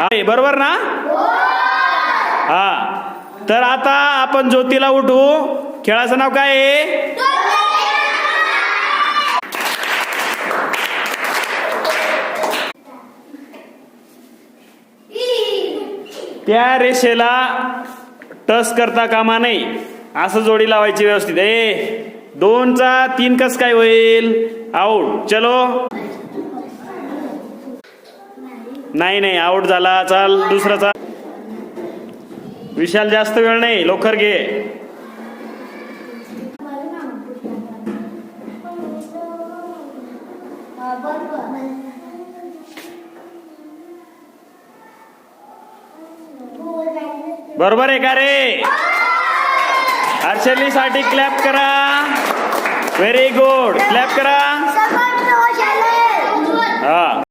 बरोबर ना? हा, तर आता आपण ज्योतीला उठू. खेळाचं नाव काय आहे? त्या रेषेला टच करता कामा नाही, असं जोडी लावायची व्यवस्थित. 2चा 3 कस काय होईल? आउट. चलो. नाही आउट झाला. चल दुसराचा. विशाल जास्त वेळ नाही, लवकर घे. बरोबर आहे का रे? हर्षलीसाठी क्लॅप करा. Very good. क्लॅप करा.